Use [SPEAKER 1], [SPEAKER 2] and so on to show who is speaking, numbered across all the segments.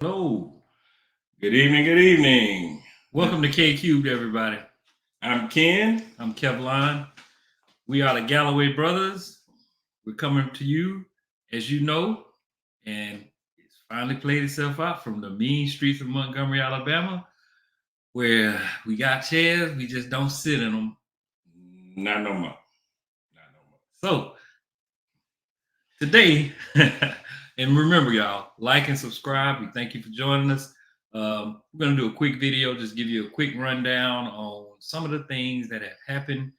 [SPEAKER 1] Hello.
[SPEAKER 2] Good evening, good evening.
[SPEAKER 1] Welcome to K Cubed, everybody.
[SPEAKER 2] I'm Ken.
[SPEAKER 1] I'm Kevlon. We are the Galloway brothers. We're coming to you, as you know, and it's finally played itself out from the mean streets of Montgomery, Alabama, where we got chairs, we just don't sit in them.
[SPEAKER 2] Not no more.
[SPEAKER 1] So, today, and remember, y'all, like and subscribe. We thank you for joining us. We're going to do a quick video, just give you a quick rundown on some of the things that have happened.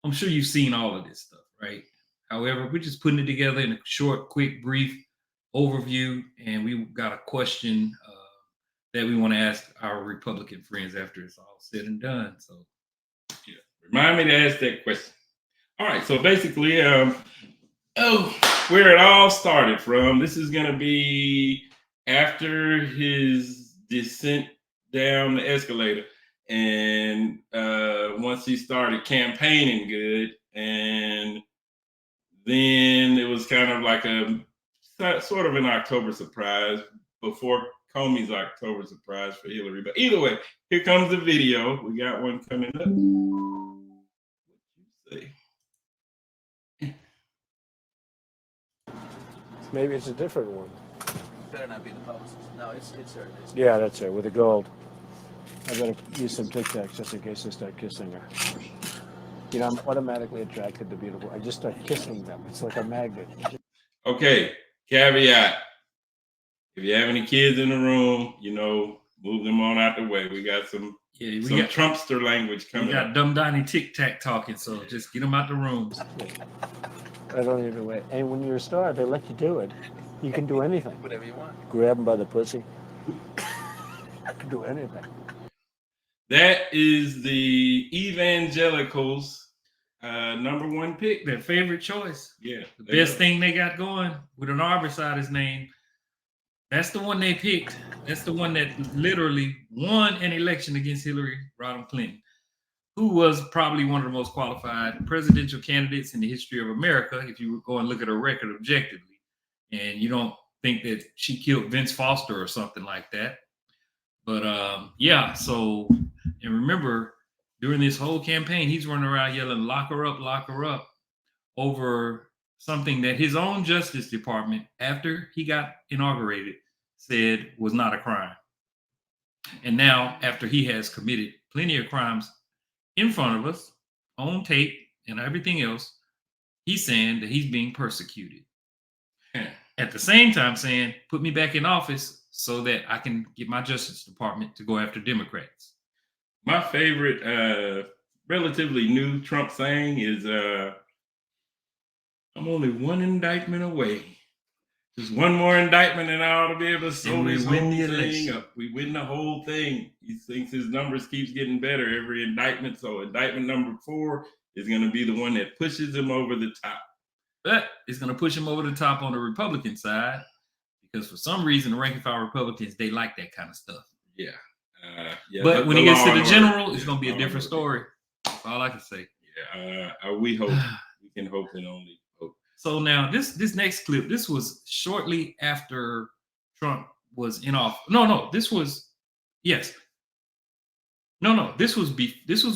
[SPEAKER 1] I'm sure you've seen all of this stuff, right? However, we're just putting it together in a short, quick, brief overview, and we got a question that we want to ask our Republican friends after it's all said and done. So,
[SPEAKER 2] yeah, remind me to ask that question. All right, so basically, where it all started from. This is going to be after his descent down the escalator, and once he started campaigning good, and then it was kind of like a sort of an October surprise before Comey's October surprise for Hillary. But either way, here comes the video. We got one coming up. What you say?
[SPEAKER 3] Maybe it's a different one.
[SPEAKER 4] Better not be the post. No, it's her.
[SPEAKER 3] Yeah, that's it, with the gold. I better use some Tic Tacs just in case I start kissing her. You know, I'm automatically attracted to beautiful. I just start kissing them. It's like a magnet.
[SPEAKER 2] Okay, caveat. If you have any kids in the room, you know, move them on out the way. We got some Trumpster language coming.
[SPEAKER 1] We got Dumb Donnie Tic Tac talking, so just get them out the room.
[SPEAKER 3] I don't even wait. And when you're a star, they let you do it. You can do anything.
[SPEAKER 4] Whatever you want.
[SPEAKER 3] Grab them by the pussy. I can do anything.
[SPEAKER 2] That is the evangelicals' number one pick.
[SPEAKER 1] Their favorite choice.
[SPEAKER 2] Yeah.
[SPEAKER 1] The best thing they got going with an R beside his name. That's the one they picked. That's the one that literally won an election against Hillary Rodham Clinton, who was probably one of the most qualified presidential candidates in the history of America, if you go and look at her record objectively. And you don't think that she killed Vince Foster or something like that. But yeah, so, and remember, during this whole campaign, he's running around yelling, lock her up, over something that his own Justice Department, after he got inaugurated, said was not a crime. And now, after he has committed plenty of crimes in front of us, on tape and everything else, he's saying that he's being persecuted. At the same time saying, put me back in office so that I can get my Justice Department to go after Democrats.
[SPEAKER 2] My favorite relatively new Trump saying is, I'm only one indictment away. Just one more indictment and I ought to be able to sew this whole thing up. We win the whole thing. He thinks his numbers keeps getting better every indictment. So indictment number 4 is going to be the one that pushes him over the top.
[SPEAKER 1] But it's going to push him over the top on the Republican side because for some reason, the rank and file Republicans, they like that kind of stuff.
[SPEAKER 2] Yeah.
[SPEAKER 1] But when he gets to the general, it's going to be a different story. That's all I can say.
[SPEAKER 2] Yeah. We hope. We can hope and only hope.
[SPEAKER 1] So now this next clip, this was shortly after Trump was in office. This was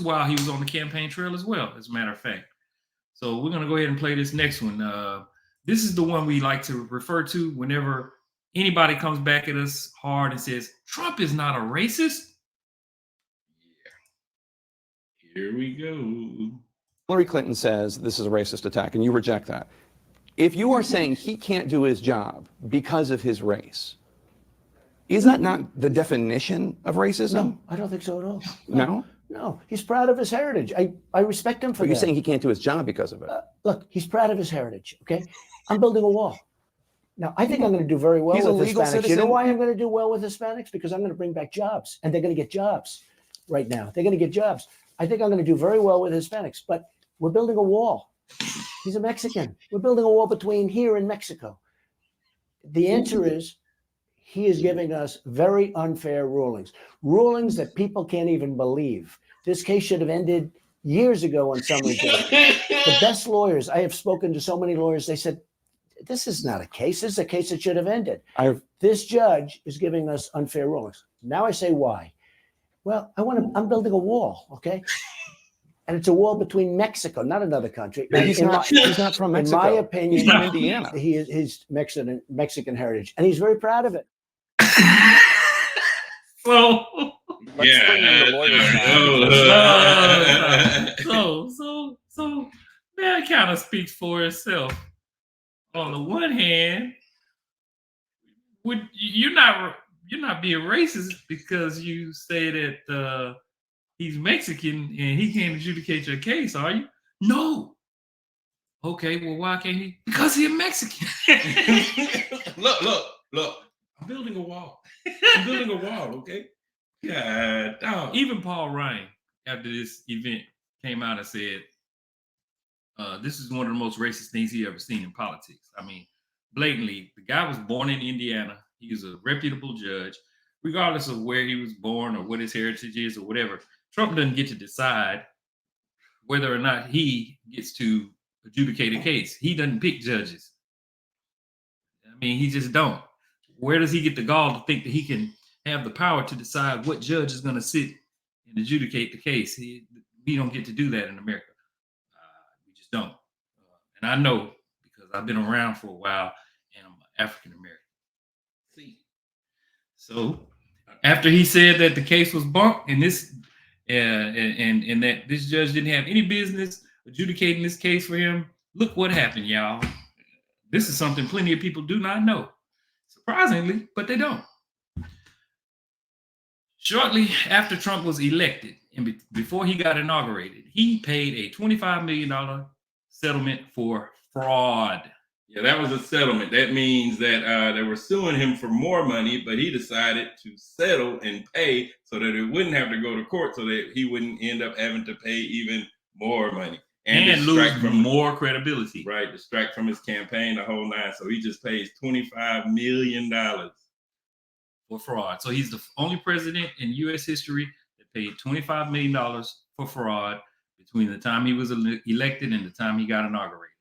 [SPEAKER 1] while he was on the campaign trail as well, as a matter of fact. So we're going to go ahead and play this next one. This is the one we like to refer to whenever anybody comes back at us hard and says, Trump is not a racist.
[SPEAKER 2] Yeah. Here we go.
[SPEAKER 5] Hillary Clinton says this is a racist attack, and you reject that. If you are saying he can't do his job because of his race, is that not the definition of racism?
[SPEAKER 6] No, I don't think so at all.
[SPEAKER 5] No?
[SPEAKER 6] No, he's proud of his heritage. I respect him for that.
[SPEAKER 5] You're saying he can't do his job because of it.
[SPEAKER 6] Look, he's proud of his heritage, okay? I'm building a wall. Now, I think I'm going to do very well with Hispanics.
[SPEAKER 5] Citizen.
[SPEAKER 6] You know why I'm going to do well with Hispanics? Because I'm going to bring back jobs, and they're going to get jobs right now. They're going to get jobs. I think I'm going to do very well with Hispanics, but we're building a wall. He's a Mexican. We're building a wall between here and Mexico. The answer is he is giving us very unfair rulings that people can't even believe. This case should have ended years ago on summary judgment. The best lawyers, I have spoken to so many lawyers, they said, this is not a case. This is a case that should have ended. This judge is giving us unfair rulings. Now I say why. Well, I'm building a wall, okay? And it's a wall between Mexico, not another country.
[SPEAKER 5] But
[SPEAKER 6] And
[SPEAKER 5] he's
[SPEAKER 6] in
[SPEAKER 5] not.
[SPEAKER 6] my-
[SPEAKER 5] He's not from
[SPEAKER 6] in
[SPEAKER 5] Mexico.
[SPEAKER 6] my opinion,
[SPEAKER 5] he's from Indiana.
[SPEAKER 6] he is his Mexican heritage, and he's very proud of it.
[SPEAKER 1] So,
[SPEAKER 5] Let's bring in the lawyers now.
[SPEAKER 1] so that kind of speaks for itself. On the one hand, you're not being racist because you say that he's Mexican and he can't adjudicate your case, are you? No. Okay, well, why can't he? Because he's Mexican.
[SPEAKER 2] Look. I'm building a wall. Okay? God, dog.
[SPEAKER 1] Even Paul Ryan, after this event, came out and said, this is one of the most racist things he ever seen in politics. I mean, blatantly, the guy was born in Indiana. He was a reputable judge, regardless of where he was born or what his heritage is or whatever. Trump doesn't get to decide whether or not he gets to adjudicate a case. He doesn't pick judges. I mean, he just don't. Where does he get the gall to think that he can have the power to decide what judge is going to sit and adjudicate the case? We don't get to do that in America. We just don't. And I know because I've been around for a while and I'm African American. See, so after he said that the case was bunked and this and that this judge didn't have any business adjudicating this case for him, look what happened, y'all. This is something plenty of people do not know. Surprisingly, but they don't. Shortly after Trump was elected and before he got inaugurated, he paid a $25 million settlement for fraud.
[SPEAKER 2] Yeah, that was a settlement. That means that they were suing him for more money, but he decided to settle and pay so that it wouldn't have to go to court, so that he wouldn't end up having to pay even more money.
[SPEAKER 1] And lose more credibility.
[SPEAKER 2] Right, distract from his campaign, the whole nine. So he just pays $25 million
[SPEAKER 1] for fraud. So he's the only president in U.S. history that paid $25 million for fraud between the time he was elected and the time he got inaugurated.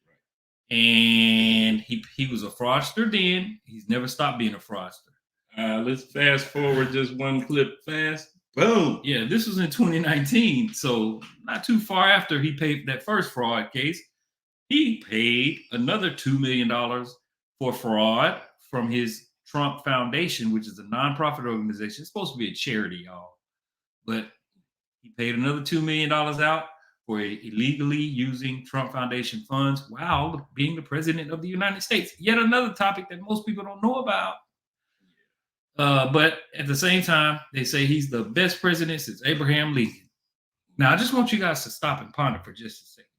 [SPEAKER 1] Right. And he was a fraudster then. He's never stopped being a fraudster.
[SPEAKER 2] Let's fast forward just one clip fast. Boom.
[SPEAKER 1] Yeah, this was in 2019. So not too far after he paid that first fraud case, he paid another $2 million for fraud from his Trump Foundation, which is a nonprofit organization. It's supposed to be a charity, y'all. But he paid another $2 million out for illegally using Trump Foundation funds while being the president of the United States. Yet another topic that most people don't know about. But at the same time, they say he's the best president since Abraham Lincoln. Now, I just want you guys to stop and ponder for just a second.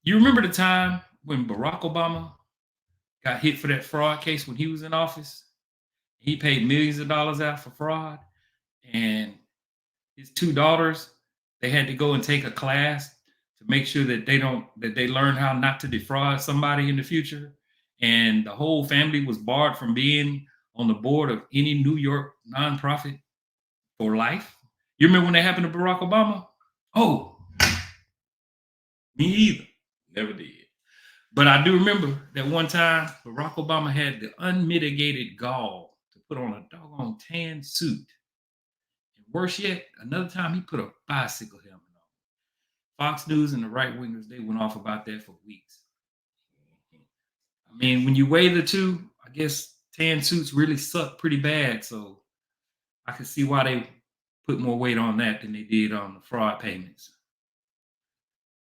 [SPEAKER 1] You remember the time when Barack Obama got hit for that fraud case when he was in office? He paid millions of dollars out for fraud. And his two daughters, they had to go and take a class to make sure that they learn how not to defraud somebody in the future. And the whole family was barred from being on the board of any New York nonprofit for life. You remember when that happened to Barack Obama? Oh, me either.
[SPEAKER 2] Never did.
[SPEAKER 1] But I do remember that one time Barack Obama had the unmitigated gall to put on a doggone tan suit. And worse yet, another time he put a bicycle helmet on. Fox News and the right-wingers, they went off about that for weeks. I mean, when you weigh the two, I guess tan suits really suck pretty bad. So I can see why they put more weight on that than they did on the fraud payments.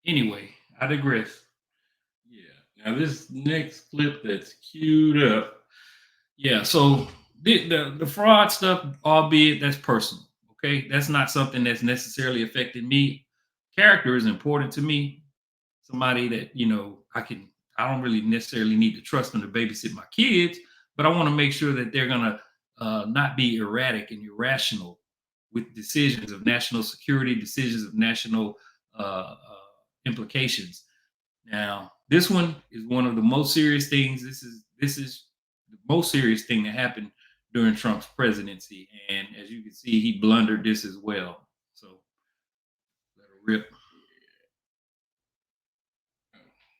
[SPEAKER 1] Anyway, I digress.
[SPEAKER 2] Yeah. Now this next clip that's queued up.
[SPEAKER 1] Yeah. So the fraud stuff, albeit that's personal. Okay, that's not something that's necessarily affecting me. Character is important to me. Somebody that I don't really necessarily need to trust them to babysit my kids, but I want to make sure that they're gonna not be erratic and irrational with decisions of national security, decisions of national implications. Now, this one is one of the most serious things. This is the most serious thing that happened during Trump's presidency, and as you can see, he blundered this as well. So let it rip.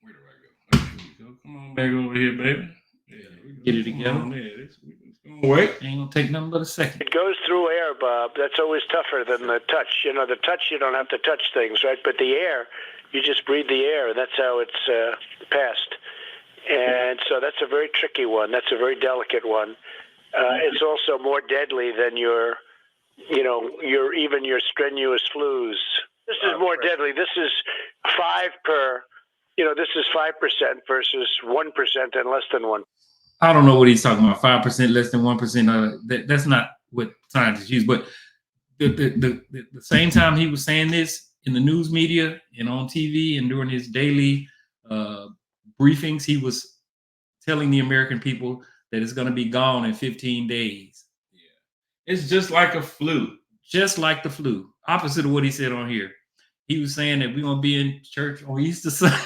[SPEAKER 2] Where do I go? Come on back over here, baby. Yeah.
[SPEAKER 1] Get it together.
[SPEAKER 2] It's gonna work.
[SPEAKER 1] Ain't gonna take nothing but a second.
[SPEAKER 7] It goes through air, Bob. That's always tougher than the touch. You know, the touch, you don't have to touch things, right? But the air, you just breathe the air. That's how it's passed. And so that's a very tricky one. That's a very delicate one. It's also more deadly than your strenuous flus. This is more deadly. This is 5 per, this is 5% versus 1% and less than 1%.
[SPEAKER 1] I don't know what he's talking about. 5%, less than 1%. That's not what scientists use. But the same time he was saying this in the news media and on TV and during his daily briefings, he was telling the American people that it's going to be gone in 15 days.
[SPEAKER 2] Yeah, it's just like a flu.
[SPEAKER 1] Just like the flu. Opposite of what he said on here. He was saying that we're going to be in church on Easter Sunday.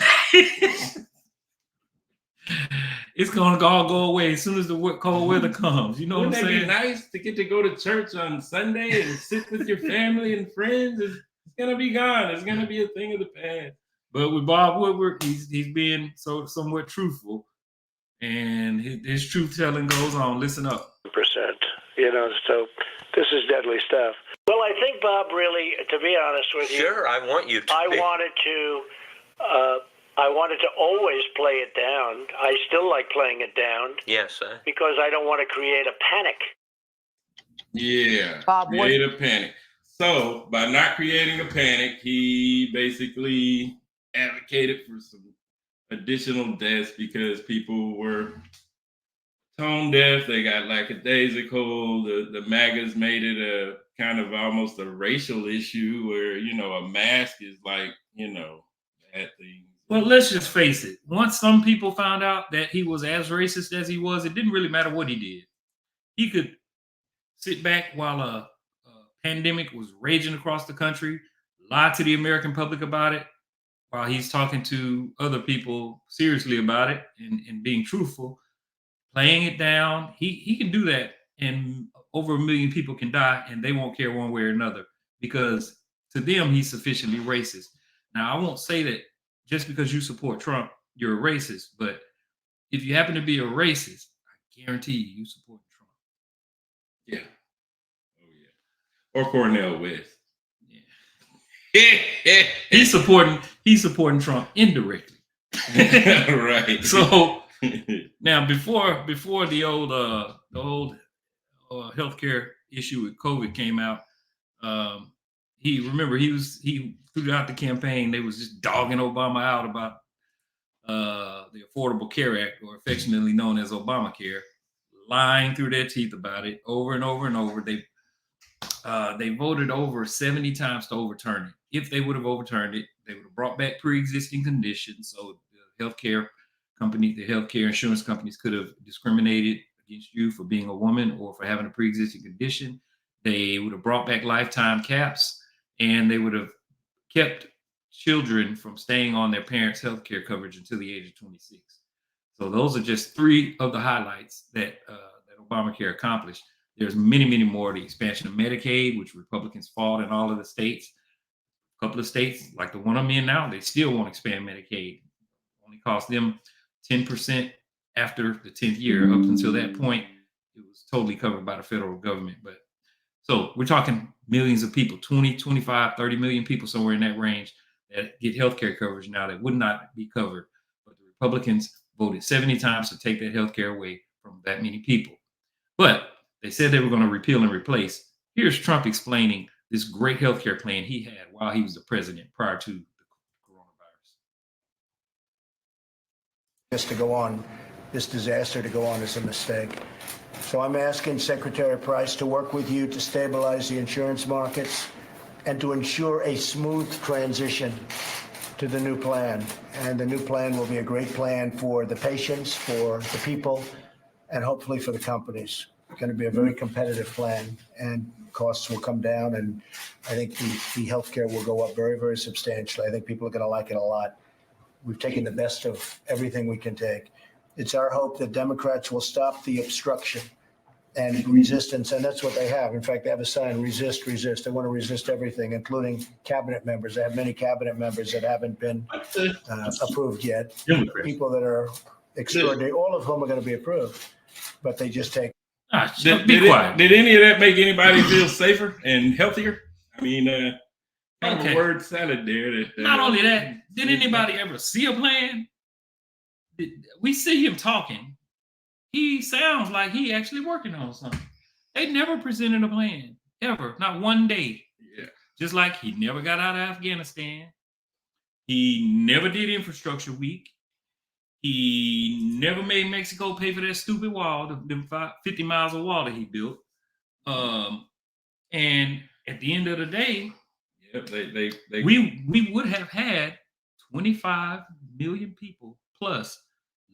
[SPEAKER 1] It's going to all go away as soon as the cold weather comes. You know
[SPEAKER 2] Wouldn't
[SPEAKER 1] what I'm saying?
[SPEAKER 2] Wouldn't it be nice to get to go to church on Sunday and sit with your family and friends? It's going to be gone. It's going to be a thing of the past.
[SPEAKER 1] But with Bob Woodward, he's being somewhat truthful. And his truth telling goes on. Listen up.
[SPEAKER 7] So this is deadly stuff. Well, I think, Bob, really, to be honest with you.
[SPEAKER 8] Sure, I want you to.
[SPEAKER 7] I wanted to always play it down. I still like playing it down.
[SPEAKER 8] Yes,
[SPEAKER 7] because I don't want to create a panic.
[SPEAKER 2] Yeah,
[SPEAKER 9] Bob,
[SPEAKER 2] create a panic. So by not creating a panic, he basically advocated for some additional deaths because people were tone deaf. They got lackadaisical. The MAGAs made it a kind of almost a racial issue where, a mask is like, bad thing.
[SPEAKER 1] Well, let's just face it. Once some people found out that he was as racist as he was, it didn't really matter what he did. He could sit back while a pandemic was raging across the country, lie to the American public about it, while he's talking to other people seriously about it and being truthful, playing it down. He can do that, and over 1 million people can die, and they won't care one way or another because to them, he's sufficiently racist. Now, I won't say that just because you support Trump, you're a racist. But if you happen to be a racist, I guarantee you support Trump.
[SPEAKER 2] Yeah. Oh, yeah. Or Cornel West.
[SPEAKER 1] Yeah. He's supporting Trump indirectly.
[SPEAKER 2] Right.
[SPEAKER 1] So now before the old healthcare issue with COVID came out, he throughout the campaign, they was just dogging Obama out about the Affordable Care Act, or affectionately known as Obamacare, lying through their teeth about it over and over and over. They voted over 70 times to overturn it. If they would have overturned it, they would have brought back pre-existing conditions. So the healthcare insurance companies could have discriminated against you for being a woman or for having a pre-existing condition. They would have brought back lifetime caps, and they would have kept children from staying on their parents' health care coverage until the age of 26. So those are just 3 of the highlights that Obamacare accomplished. There's many, many more. The expansion of Medicaid, which Republicans fought in all of the states. A couple of states, like the one I'm in now, they still won't expand Medicaid. It only cost them 10% after the 10th year. Up until that point, it was totally covered by the federal government. But so we're talking millions of people, 20, 25, 30 million people, somewhere in that range, that get healthcare coverage now that would not be covered. But the Republicans voted 70 times to take that healthcare away from that many people. But they said they were going to repeal and replace. Here's Trump explaining this great healthcare plan he had while he was the president prior to the coronavirus.
[SPEAKER 10] This disaster to go on is a mistake. So I'm asking Secretary Price to work with you to stabilize the insurance markets and to ensure a smooth transition to the new plan. And the new plan will be a great plan for the patients, for the people, and hopefully for the companies. It's going to be a very competitive plan, and costs will come down, and I think the healthcare will go up very, very substantially. I think people are going to like it a lot. We've taken the best of everything we can take. It's our hope that Democrats will stop the obstruction and resistance, and that's what they have. In fact, they have a sign, resist, resist. They want to resist everything, including cabinet members. They have many cabinet members that haven't been approved yet. People that are extraordinary, all of whom are going to be approved. but they just take.
[SPEAKER 1] Be quiet.
[SPEAKER 2] Did any of that make anybody feel safer and healthier? I mean, kind of a word salad there. That
[SPEAKER 1] not only that, did anybody ever see a plan? We see him talking. He sounds like he actually working on something. They never presented a plan ever, not one day.
[SPEAKER 2] Yeah.
[SPEAKER 1] Just like he never got out of Afghanistan. He never did infrastructure week. He never made Mexico pay for that stupid wall, the 50 miles of wall that he built. And at the end of the day, we would have had 25 million people plus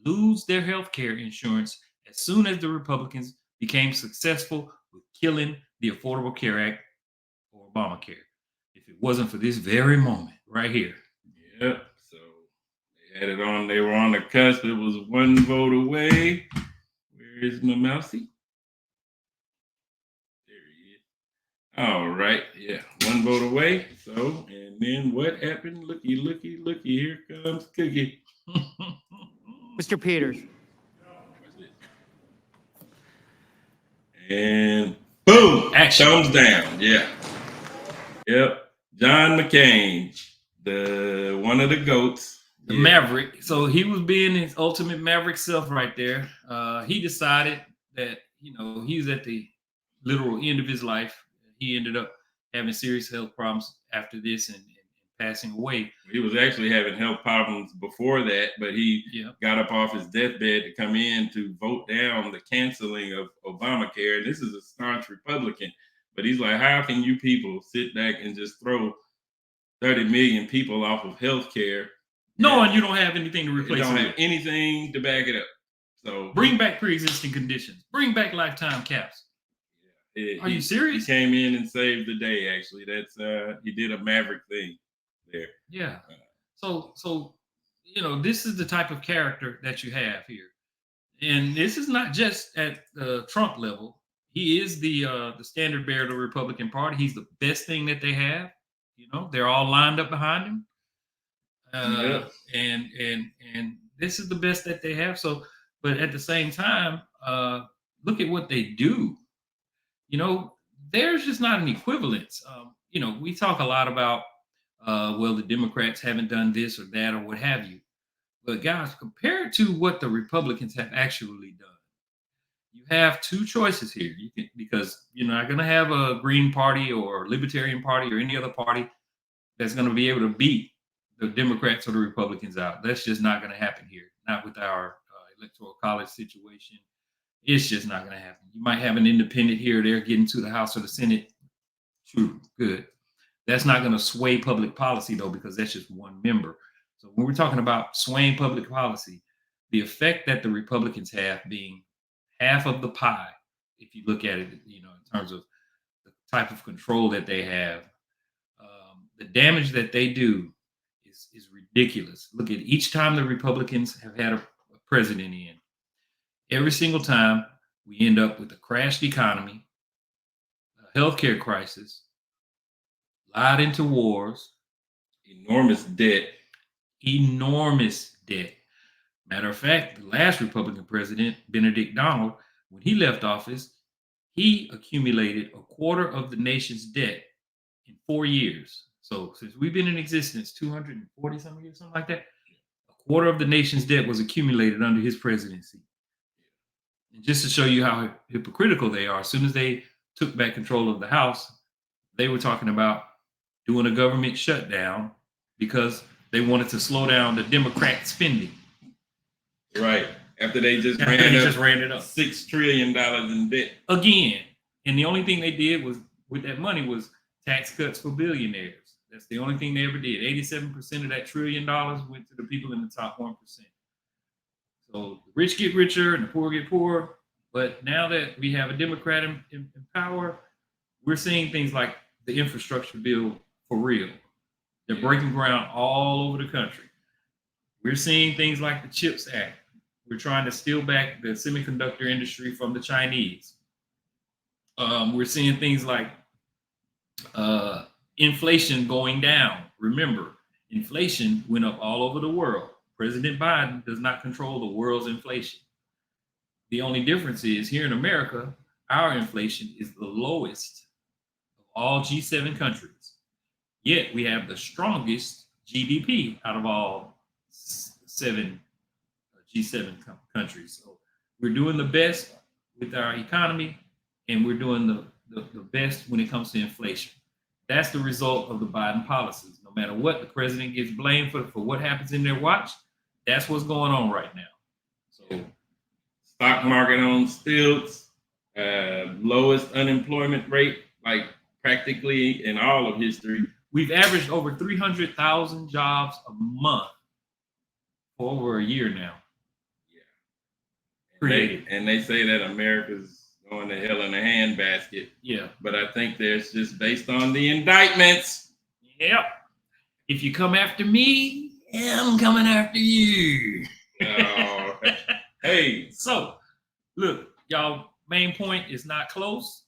[SPEAKER 1] lose their health care insurance as soon as the Republicans became successful with killing the Affordable Care Act or Obamacare. If it wasn't for this very moment right here.
[SPEAKER 2] Yep. So they had it on. They were on the cusp. It was one vote away. Where is my mousey? There he is. All right. Yeah. One vote away. So, and then what happened? Looky, looky, looky. Here comes Cookie.
[SPEAKER 8] Mr. Peters.
[SPEAKER 2] And boom,
[SPEAKER 1] Action.
[SPEAKER 2] thumbs down. Yeah. Yep. John McCain, the one of the GOATs.
[SPEAKER 1] The Maverick. So he was being his ultimate Maverick self right there. He decided that, he was at the literal end of his life. He ended up having serious health problems after this and passing away.
[SPEAKER 2] He was actually having health problems before that, but he got up off his deathbed to come in to vote down the canceling of Obamacare. And this is a staunch Republican, but he's like, how can you people sit back and just throw 30 million people off of health care?
[SPEAKER 1] Knowing you don't have anything to replace it.
[SPEAKER 2] You don't have anything to back it up. So
[SPEAKER 1] bring back pre-existing conditions. Bring back lifetime caps. Are you serious?
[SPEAKER 2] He came in and saved the day, actually. That's he did a Maverick thing there.
[SPEAKER 1] Yeah. So this is the type of character that you have here. And this is not just at the Trump level. He is the standard bearer of the Republican Party. He's the best thing that they have. They're all lined up behind him. And this is the best that they have. So, but at the same time, look at what they do. There's just not an equivalence. We talk a lot about, the Democrats haven't done this or that or what have you. But guys, compared to what the Republicans have actually done, you have two choices here. Because you're not going to have a Green Party or Libertarian Party or any other party that's going to be able to beat the Democrats or the Republicans out. That's just not going to happen here. Not with our electoral college situation. It's just not going to happen. You might have an independent here or there getting to the House or the Senate. True, good. That's not going to sway public policy, though, because that's just one member. So when we're talking about swaying public policy, the effect that the Republicans have being half of the pie, if you look at it, in terms of the type of control that they have, the damage that they do is ridiculous. Look at each time the Republicans have had a president in. Every single time we end up with a crashed economy, a healthcare crisis, lied into wars,
[SPEAKER 2] enormous debt.
[SPEAKER 1] Matter of fact, the last Republican president, Benedict Donald, when he left office, he accumulated a quarter of the nation's debt in 4 years. So since we've been in existence, 240 something years, something like that, a quarter of the nation's debt was accumulated under his presidency. And just to show you how hypocritical they are, as soon as they took back control of the House, they were talking about doing a government shutdown because they wanted to slow down the Democrat spending.
[SPEAKER 2] Right. After they just ran it up $6 trillion in debt.
[SPEAKER 1] Again. And the only thing they did was with that money was tax cuts for billionaires. That's the only thing they ever did. 87% of that $1 trillion went to the people in the top 1%. So the rich get richer and the poor get poorer. But now that we have a Democrat in power, we're seeing things like the infrastructure bill for real. They're breaking ground all over the country. We're seeing things like the CHIPS Act. We're trying to steal back the semiconductor industry from the Chinese. We're seeing things like inflation going down. Remember, inflation went up all over the world. President Biden does not control the world's inflation. The only difference is here in America, our inflation is the lowest of all G7 countries. Yet we have the strongest GDP out of all 7 G7 countries. So we're doing the best with our economy, and we're doing the best when it comes to inflation. That's the result of the Biden policies. No matter what, the president gets blamed for what happens in their watch. That's what's going on right now. So
[SPEAKER 2] stock market on stilts, lowest unemployment rate, like practically in all of history.
[SPEAKER 1] We've averaged over 300,000 jobs a month for over a year now. Created.
[SPEAKER 2] And they say that America's going to hell in a handbasket.
[SPEAKER 1] Yeah.
[SPEAKER 2] But I think there's just based on the indictments.
[SPEAKER 1] Yep. If you come after me, I'm coming after you.
[SPEAKER 2] Oh, hey.
[SPEAKER 1] So, look, y'all, main point is not close.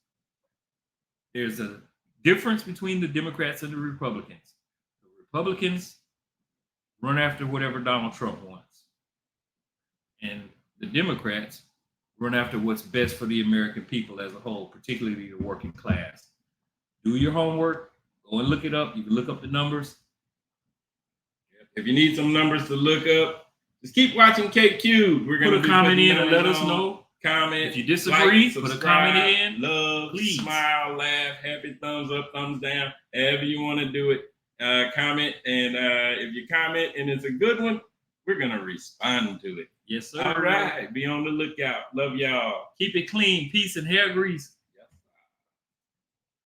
[SPEAKER 1] There's a difference between the Democrats and the Republicans. The Republicans run after whatever Donald Trump wants. And the Democrats run after what's best for the American people as a whole, particularly the working class. Do your homework. Go and look it up. You can look up the numbers.
[SPEAKER 2] If you need some numbers to look up, just keep watching KQ. We're going to
[SPEAKER 1] put a comment in and let us know.
[SPEAKER 2] Comment.
[SPEAKER 1] If you disagree,
[SPEAKER 2] like,
[SPEAKER 1] put a comment in.
[SPEAKER 2] Love,
[SPEAKER 1] please.
[SPEAKER 2] Smile, laugh, happy, thumbs up, thumbs down, however you want to do it. Comment. And if you comment and it's a good one, we're going to respond to it.
[SPEAKER 1] Yes, sir.
[SPEAKER 2] All right. Be on the lookout. Love y'all.
[SPEAKER 1] Keep it clean. Peace and hair grease.